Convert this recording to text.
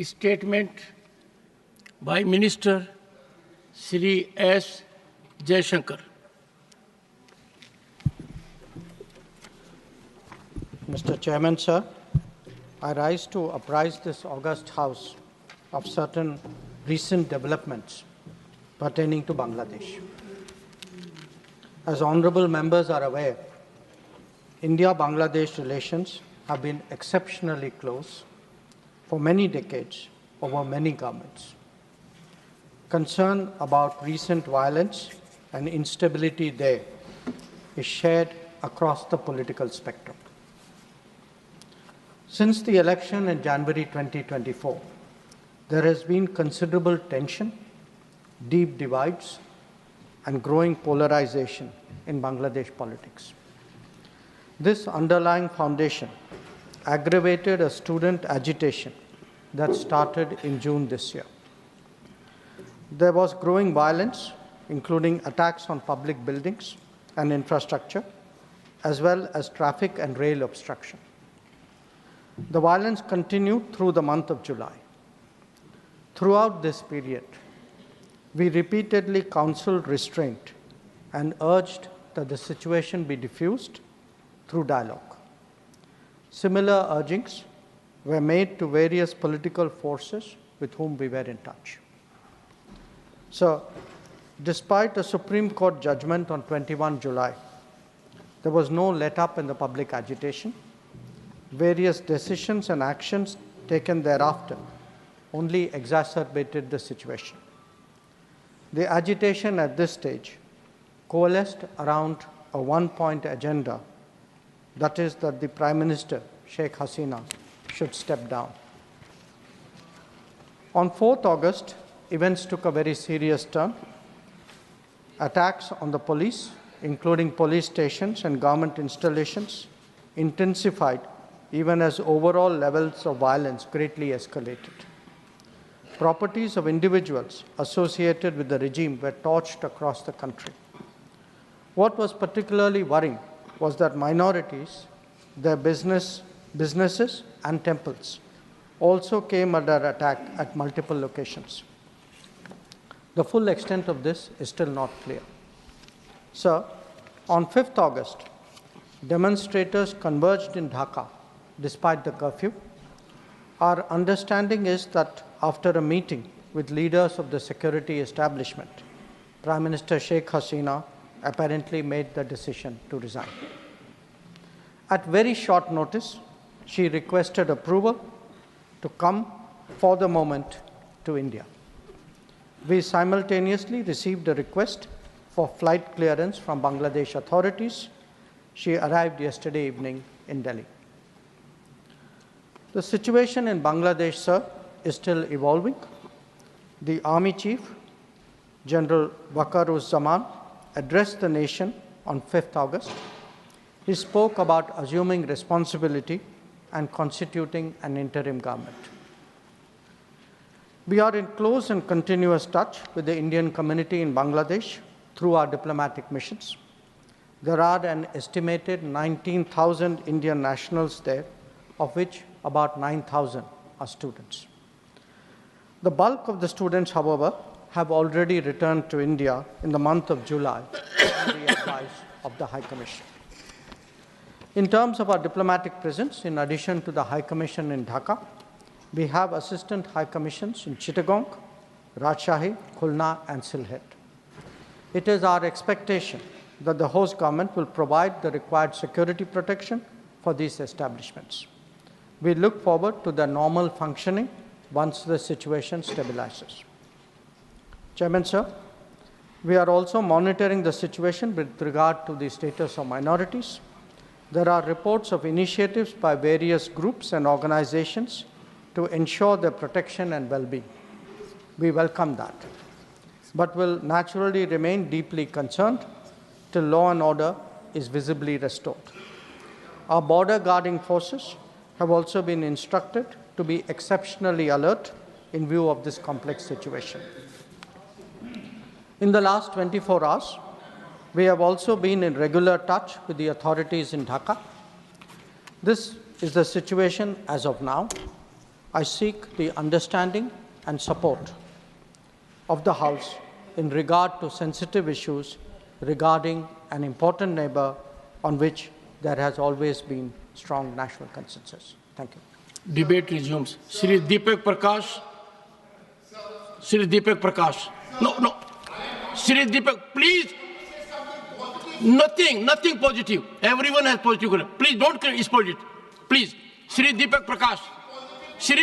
statement by Minister Shri S. Jaishankar. Mr. Chairman, sir, I rise to apprise this august House of certain recent developments pertaining to Bangladesh. As honorable members are aware, India-Bangladesh relations have been exceptionally close for many decades over many governments. Concern about recent violence and instability there is shared across the political spectrum. Since the election in January 2024, there has been considerable tension, deep divides, and growing polarization in Bangladesh politics. This underlying foundation aggravated a student agitation that started in June this year. There was growing violence, including attacks on public buildings and infrastructure, as well as traffic and rail obstruction. The violence continued through the month of July. Throughout this period, we repeatedly counseled restraint and urged that the situation be diffused through dialogue. Similar urgings were made to various political forces with whom we were in touch. So, despite a Supreme Court judgment on 21 July, there was no let-up in the public agitation. Various decisions and actions taken thereafter only exacerbated the situation. The agitation at this stage coalesced around a one-point agenda, that is that the Prime Minister, Sheikh Hasina, should step down. On 4th August, events took a very serious turn. Attacks on the police, including police stations and government installations, intensified even as overall levels of violence greatly escalated. Properties of individuals associated with the regime were torched across the country. What was particularly worrying was that minorities, their businesses and temples also came under attack at multiple locations. The full extent of this is still not clear. Sir, on 5th August, demonstrators converged in Dhaka despite the curfew. Our understanding is that after a meeting with leaders of the security establishment, Prime Minister Sheikh Hasina apparently made the decision to resign. At very short notice, she requested approval to come for the moment to India. We simultaneously received a request for flight clearance from Bangladesh authorities. She arrived yesterday evening in Delhi. The situation in Bangladesh, sir, is still evolving. The Army Chief, General Waqar-uz-Zaman, addressed the nation on 5th August. He spoke about assuming responsibility and constituting an interim government. We are in close and continuous touch with the Indian community in Bangladesh through our diplomatic missions. There are an estimated 19,000 Indian nationals there, of which about 9,000 are students. The bulk of the students, however, have already returned to India in the month of July on the advice of the High Commission. In terms of our diplomatic presence, in addition to the High Commission in Dhaka, we have Assistant High Commissions in Chittagong, Rajshahi, Khulna, and Sylhet. It is our expectation that the host government will provide the required security protection for these establishments. We look forward to their normal functioning once the situation stabilizes. Chairman, sir, we are also monitoring the situation with regard to the status of minorities. There are reports of initiatives by various groups and organizations to ensure their protection and well-being. We welcome that, but will naturally remain deeply concerned till law and order is visibly restored. Our border guarding forces have also been instructed to be exceptionally alert in view of this complex situation. In the last 24 hours, we have also been in regular touch with the authorities in Dhaka. This is the situation as of now. I seek the understanding and support of the House in regard to sensitive issues regarding an important neighbor on which there has always been strong national consensus. Thank you. Debate resumes. Shri Deepak Prakash. Shri Deepak Prakash. No. Shri Deepak, please. Nothing positive. Everyone has positive. Please don't create positive. Please. Shri Deepak Prakash. Shri